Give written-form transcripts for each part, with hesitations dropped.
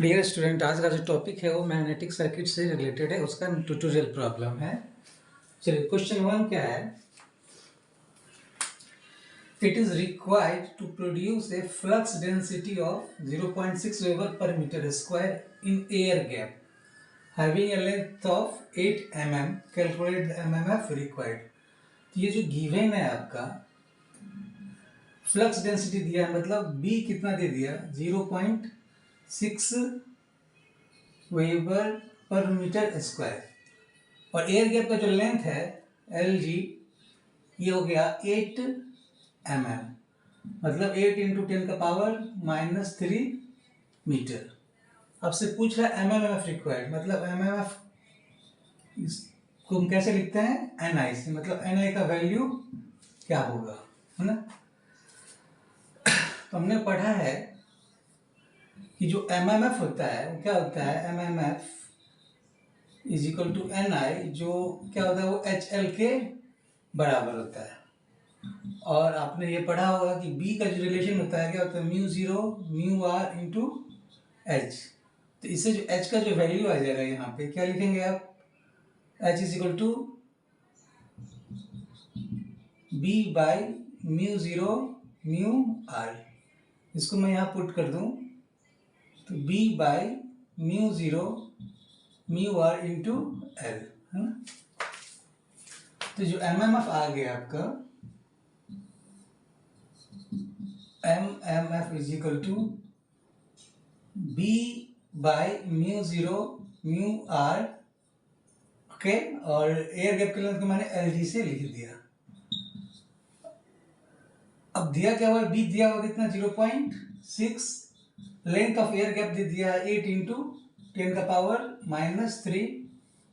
Dear student, आज का जो टॉपिक है वो मैग्नेटिक सर्किट से रिलेटेड है। उसका ट्यूटोरियल प्रॉब्लम है। चलिए, क्वेश्चन 1 क्या है? It is required to produce a flux density of 0.6 weber per metre square in air gap having a length of 8 mm। Calculate the MMF required. तो ये जो गिवन है आपका फ्लक्स डेंसिटी दिया है, मतलब बी कितना दे दिया? 0.6 वेबर पर मीटर स्क्वायर, और एयर गैप का जो लेंथ है एल जी, ये हो गया 8 mm, मतलब 8 इंटू 10 का पावर -3 मीटर। आपसे पूछ रहा है एमएमएफ रिक्वायर्ड, मतलब एमएमएफ इसको हम कैसे लिखते हैं? एनआई से, मतलब एनआई का वैल्यू क्या होगा, है ना। तो हमने पढ़ा है कि जो एमएमएफ होता है वो क्या होता है? MMF is equal to N I, जो क्या होता है वो एच एल के बराबर होता है। और आपने ये पढ़ा होगा कि बी का जो रिलेशन होता है क्या होता है? Mu zero mu R into H. तो इससे जो एच का जो वैल्यू आ जाएगा यहाँ पे क्या लिखेंगे आप? H is equal to B by mu zero mu R. इसको मैं यहाँ पुट कर दूँ तो B by mu zero mu R into L, है ना। तो जो एमएमएफ आ गया आपका, M M F is equal to B by mu zero mu R, okay. और एयर गैप के लेंथ को मैंने एल जी से लिख दिया। अब दिया क्या हुआ? बी दिया हुआ कितना? 0.6, लेंथ ऑफ एयर गैप दे दिया है 8 इंटू 10 का पावर -3।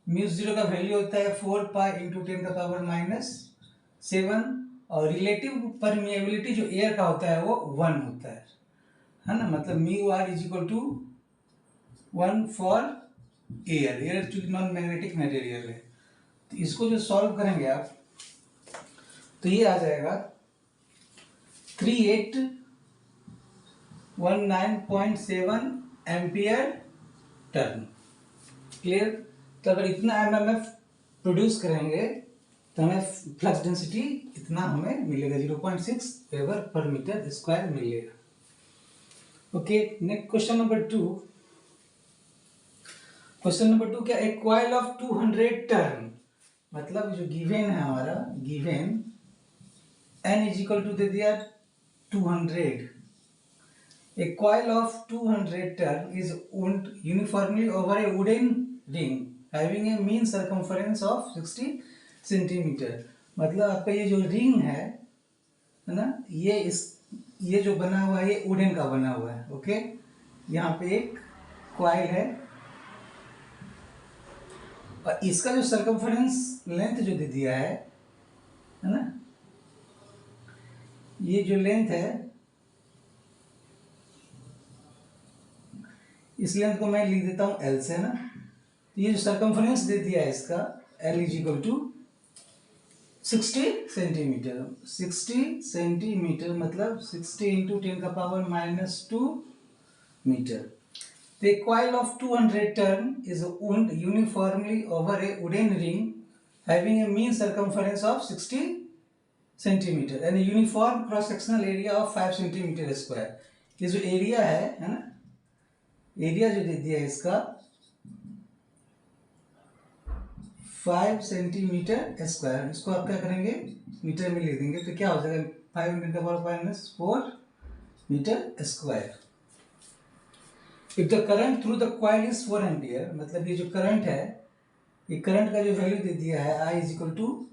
म्यू जीरो का वैल्यू होता है 4 पाई इंटू 10 का पावर -7, और रिलेटिव परमिएबिलिटी जो एयर का होता है वो 1 होता है ना। मतलब mu R is equal to 1 for air. Air चूंकि नॉन मैग्नेटिक मटेरियल है, तो इसको जो सॉल्व करेंगे आप तो ये आ जाएगा 3819.7 एम्पियर टर्न। क्लियर? तो अगर इतना एमएमएफ प्रोड्यूस करेंगे तो हमें फ्लक्स डेंसिटी इतना हमें मिलेगा, 0.6 वेबर पर मीटर स्क्वायर मिलेगा। Okay, next question number 2। Question number 2 क्या? ए कॉइल ऑफ 200 टर्न, मतलब जो गिवन है हमारा, given n is equal to दे दिया 200। A coil of 200 turn is wound uniformly over a wooden ring having a mean circumference of 60 centimetre. मतलब आपका ये जो रिंग है ना, ये जो बना हुआ है ये वुडन का बना हुआ है, ओके। यहाँ पे एक कॉइल है और इसका जो सर्कमफरेंस लेंथ जो दे दिया है ना, ये जो लेंथ है, इस लेंथ को मैं लिख देता हूं L से, ना। तो ये जो सर्कमफरेंस दे दिया है इसका L is equal to 60 centimetre. 60 centimetre मतलब 60 इंटू 10 का power -2 metre. The coil of 200 turn is wound uniformly over a wooden ring having a mean circumference of 60 centimeter and a uniform cross sectional area of 5 centimeter square। ये जो area है ना, area जो दे दिया है इसका 5 centimetre square. इसको आप क्या करेंगे? मीटर में लिख देंगे, तो क्या हो जाएगा? 5 इंटू का power -4 metre square. If the current through the coil is 4 ampere, मतलब ये जो करंट है, ये करंट का जो वैल्यू दे दिया है I is equal to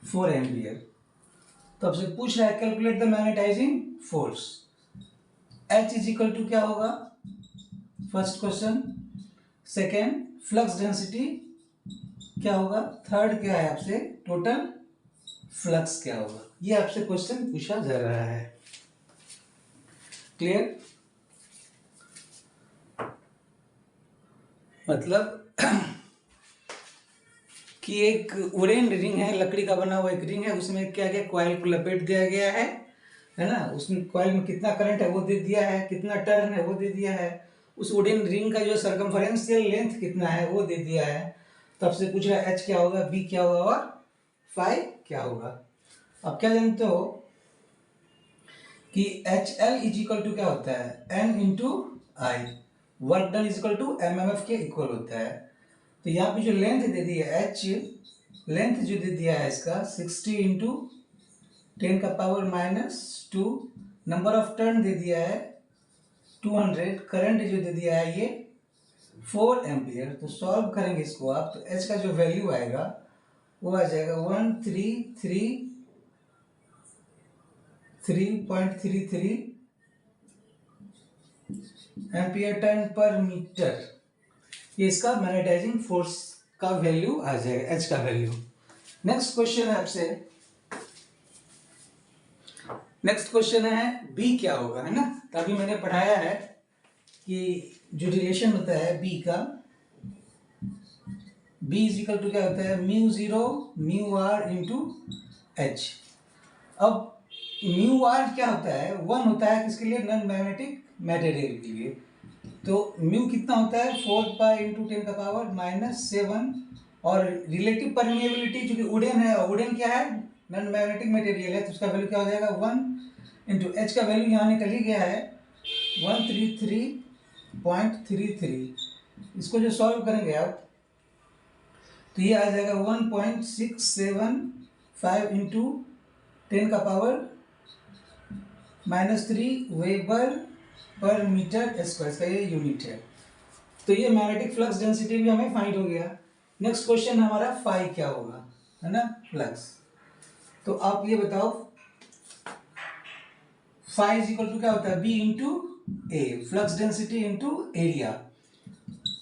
4 ampere. तो आपसे पूछ रहा है calculate the magnetising force. H is equal to क्या होगा? First question. Second, flux density क्या होगा? थर्ड क्या है आपसे? टोटल फ्लक्स क्या होगा? ये आपसे क्वेश्चन पूछा जा रहा है। क्लियर? मतलब कि एक वुडन रिंग है, लकड़ी का बना हुआ एक रिंग है, उसमें क्या क्या कॉइल को लपेट दिया गया है ना। उसमें कॉइल में कितना करंट है वो दे दिया है, कितना टर्न है वो दे दिया है, उस वुडन रिंग का जो सर्कमफरेंशियल लेंथ कितना है वो दे दिया है। तब से पूछ रहा है एच क्या होगा, बी क्या होगा और फाई क्या होगा। अब क्या जानते हो कि H L is equal to क्या होता है, N into I, work done is equal to M M F के इक्वल होता है। तो यहाँ पे जो लेंथ दे दी है एच, लेंथ जो दे दिया है इसका 60 इंटू 10 का पावर -2, नंबर ऑफ टर्न दे दिया है 200, करंट जो दे दिया है ये 4 एम्पियर। तो सॉल्व करेंगे इसको आप, तो एच का जो वैल्यू आएगा वो आ जाएगा 133.33 एम्पियर टर्न पर मीटर। ये इसका मैग्नेटाइजिंग फोर्स का वैल्यू आ जाएगा, एच का वैल्यू। नेक्स्ट क्वेश्चन है आपसे, नेक्स्ट क्वेश्चन है बी क्या होगा, है ना। तो अभी मैंने पढ़ाया है कि जो रिलेशन होता है बी का, बी इज इक्वल टू क्या होता है, mu zero mu R into H. अब म्यू आर क्या होता है, 1 होता है किसके लिए, नॉन मैग्नेटिक मटेरियल के लिए। तो म्यू कितना होता है, 4 पाई इंटू 10 का पावर -7, और रिलेटिव परमिएबिलिटी जो कि वुडन है, वुडन क्या है, नॉन मैग्नेटिक मटेरियल है, तो उसका वैल्यू क्या हो जाएगा 1 इंटू एच का वैल्यू यहाँ निकल ही गया है 133.33। इसको जो सॉल्व करेंगे आप तो ये आ जाएगा 1.675 इंटू 10 का power -3 weber per metre square, इसका ये यूनिट है। तो ये मैग्नेटिक फ्लक्स डेंसिटी भी हमें फाइंड हो गया। नेक्स्ट क्वेश्चन हमारा फाई क्या होगा, है ना, फ्लक्स। तो आप ये बताओ फाई इज इक्वल टू क्या होता है, बी इंटू ए, फ्लक्स डेंसिटी इंटू एरिया।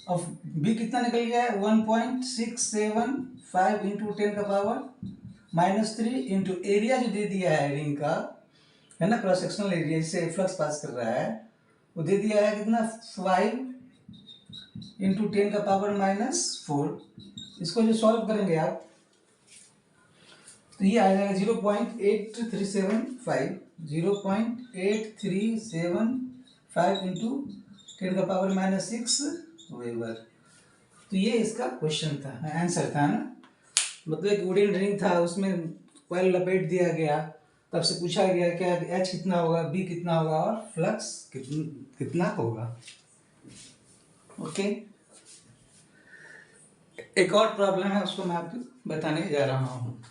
अब बी कितना निकल गया है, 1.675 इंटू 10 का पावर -3 इंटू एरिया जो दे दिया है रिंग का, है ना, क्रॉस सेक्शनल एरिया जिससे फ्लक्स पास कर रहा है, वो दे दिया है कितना 5 इंटू 10 का पावर -4। इसको जो सॉल्व करेंगे आप तो ये आ जाएगा 0.8375 इंटू 10 का पावर -6 वेबर। तो ये इसका क्वेश्चन था, आंसर था ना। मतलब एक वुडन रिंग था, उसमें कॉइल लपेट दिया गया, तब से पूछा गया क्या एच कितना होगा, बी कितना होगा और फ्लक्स कितना होगा। ओके, एक और प्रॉब्लम है, उसको मैं आपको बताने जा रहा हूँ।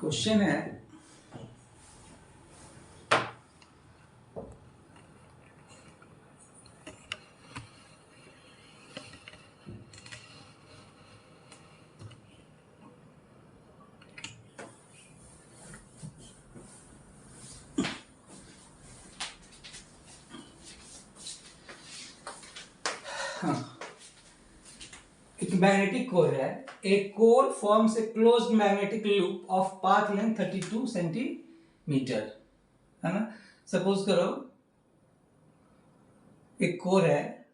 क्वेश्चन है एक मैग्नेटिक कोर है, a core forms a closed magnetic loop of path length 32 centimetre, है ना। सपोज करो एक कोर है,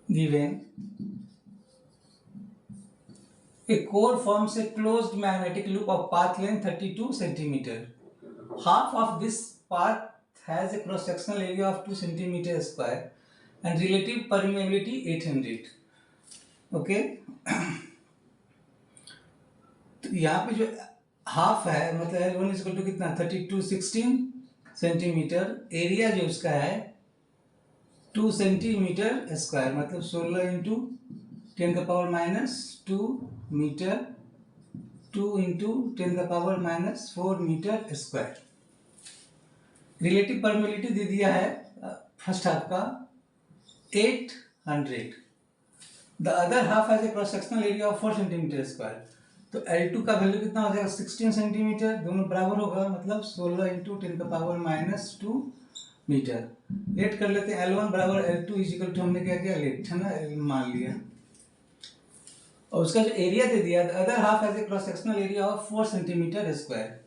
given a core forms a closed magnetic loop of path length 32 centimeter. Half of this path has a cross sectional area of 2 centimeter square and relative permeability 800. Okay, तो यहाँ पे जो half है मतलब L1 is equal to कितना 16 centimetre, area जो उसका है 2 सेंटीमीटर स्क्वायर, मतलब 16 इंटू 10 का पावर -2 मीटर, 2 इंटू 10 का power -4 metre square. Relative permeability दे दिया है फर्स्ट हाफ का 800, the other half has a cross sectional area of 4 centimetre square. तो L2 का वैल्यू कितना हो जाएगा 16 सेंटीमीटर, दोनों बराबर होगा, मतलब 16 इंटू 10 का पावर -2 मीटर। लेट कर लेते हैं, L1 बराबर L2 इज इक्वल टू, हमने क्या किया, लेट है ना, मान लिया। और उसका जो एरिया दे दिया, other half has a cross sectional area of 4 centimetre square.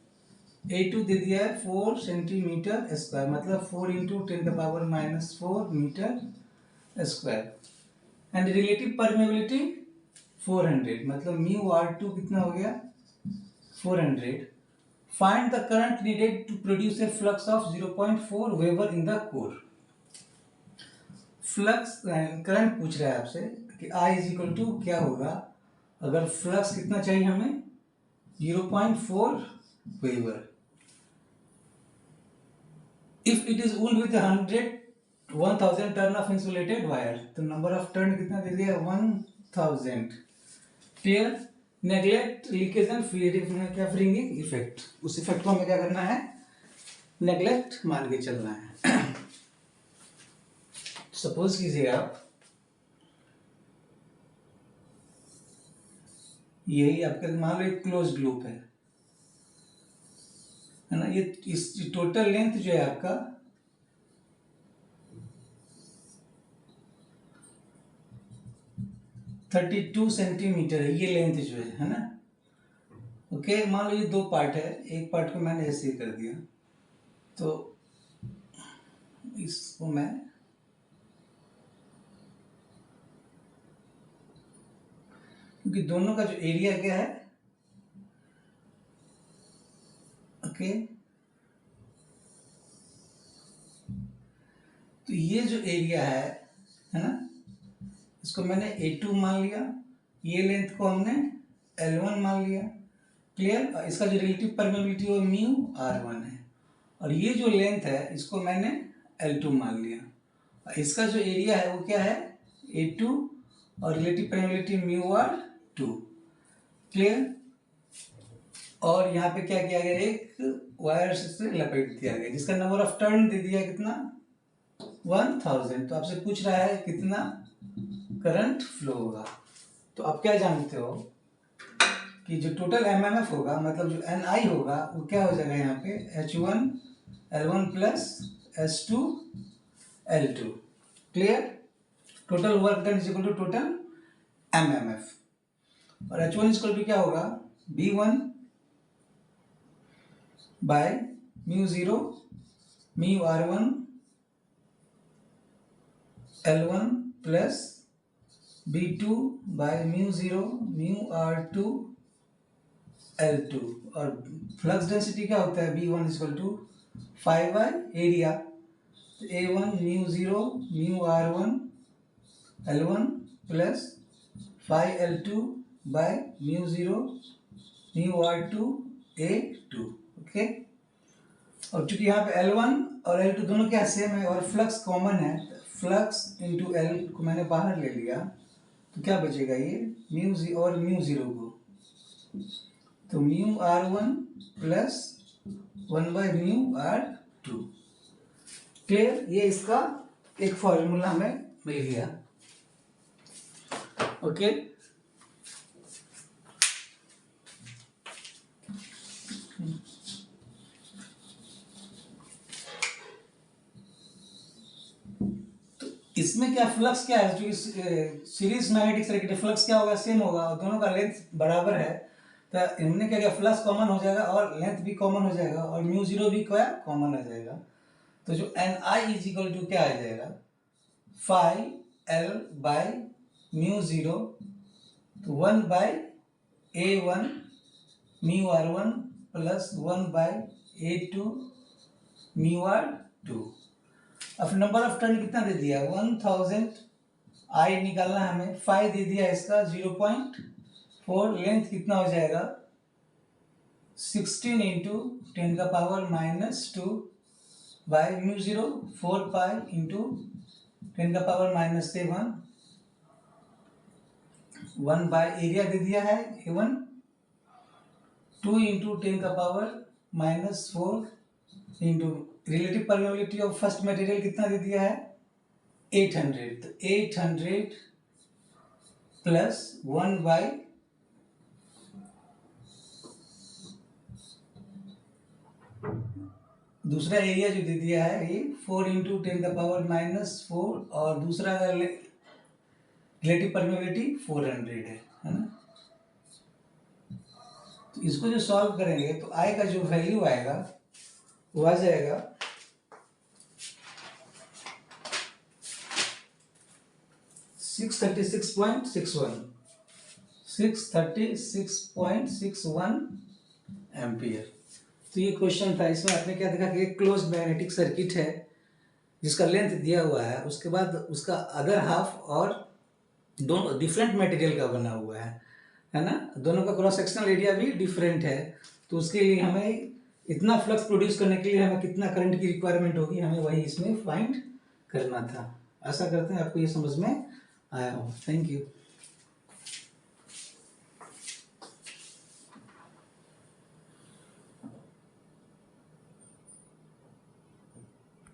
A2 दे दिया है 4 सेंटीमीटर स्क्वायर, मतलब 4 into 10⁻⁻4 metre square. And relative permeability 400, मतलब म्यू R2 कितना हो गया, 400। Find the current needed to produce a flux of 0.4 weber in the core. Flux current पूछ रहा है आपसे कि I इज इक्वल टू क्या होगा अगर फ्लक्स कितना चाहिए हमें, 0.4 weber. If it is wound with 1000 turn of insulated wire, तो नंबर ऑफ टर्न कितना दे दिया, 1000। Clear. Neglect leakage and fringing effect, उस इफेक्ट को हमें क्या करना है, नेग्लेक्ट मान के चलना है। सपोज कीजिए आप, यही आपके मान लो एक क्लोज लूप है ना, ये इस टोटल लेंथ जो है आपका 32 सेंटीमीटर है, ये लेंथ जो है ना। ओके, मान लो ये दो पार्ट है, एक पार्ट को मैंने ऐसे कर दिया, तो इसको मैं क्योंकि दोनों का जो एरिया क्या है, ओके, तो ये जो एरिया है ना, इसको मैंने A2 मान लिया, ये लेंथ को हमने L1 मान लिया। क्लियर। इसका जो रिलेटिव परमेबिलिटी वो म्यू R1 है, और ये जो लेंथ है इसको मैंने L2 मान लिया। इसका जो एरिया है वो क्या है, A2, और relative permeability mu R2। Clear. और यहाँ पे क्या किया गया, एक वायर से लपेट दिया गया, जिसका नंबर ऑफ टर्न दे दिया कितना, 1000। तो आपसे पूछ रहा है कितना करंट फ्लो होगा। तो आप क्या जानते हो कि जो टोटल एमएमएफ होगा, मतलब जो एनआई होगा, वो क्या हो जाएगा यहाँ पे, H1 L1 plus S2 L2। Clear. Total work done is equal to total MMF, और H1 इज इक्वल टू क्या होगा, B1 by mu 0 mu R1 L1 plus B2 by mu 0 mu R2 L2। और flux density क्या होता है, B1 is equal to 5 by area, तो A1 mu 0 mu R1 L1 plus 5 L2 by mu 0 mu R2 A2। Okay. और चूंकि यहाँ पे L1 और L2 दोनों क्या सेम है और फ्लक्स कॉमन है, फ्लक्स इंटू L को मैंने बाहर ले लिया, तो क्या बचेगा, ये म्यू और म्यू 0 को, तो mu R1 plus 1 by mu R2। Clear. ये इसका एक फॉर्मूला हमें मिल गया। ओके। इसमें क्या फ्लक्स क्या है, जो सीरीज मैग्नेटिक सर्किट फ्लक्स क्या होगा, सेम होगा, और दोनों का लेंथ बराबर है, तो इनमें क्या क्या फ्लक्स कॉमन हो जाएगा और लेंथ भी कॉमन हो जाएगा, और म्यू 0 भी क्या कॉमन आ जाएगा। तो जो N I is equal to क्या आ जाएगा, 5L बाय म्यू 0, तो 1 by A1 mu R1 plus 1 by A2 mu R2। अब नंबर ऑफ टर्न कितना दे दिया, 1000, आई निकालना है हमें, 5 दे दिया इसका 0.4, लेंथ कितना हो जाएगा, 16 into 10⁻⁻2 by mu 0 4 pi into 10⁻⁻7, 1 by area दे दिया है A1, 2 into 10⁻⁻4 into relative permeability of first material कितना दे दिया है, 800। तो 800 प्लस 1 बाय दूसरा एरिया जो दे दिया है ये 4 × 10⁻⁻⁴, और दूसरा रिलेटिव परमेबिलिटी 400 है ना। तो इसको जो सॉल्व करेंगे तो आई का जो वैल्यू आएगा वो आ जाएगा 636.61 एम्पियर। तो ये क्वेश्चन था। इसमें आपने क्या देखा कि एक क्लोज मैग्नेटिक सर्किट है जिसका लेंथ दिया हुआ है, उसके बाद उसका अदर हाफ और दोनों डिफरेंट मटेरियल का बना हुआ है ना। दोनों का क्रॉस सेक्शनल एरिया भी डिफरेंट है। तो उसके लिए हमें इतना फ्लक्स प्रोड्यूस करने के लिए हमें कितना करंट की रिक्वायरमेंट होगी, हमें वही इसमें फाइंड करना था। आशा करते हैं आपको ये समझ में आया हो। Thank you.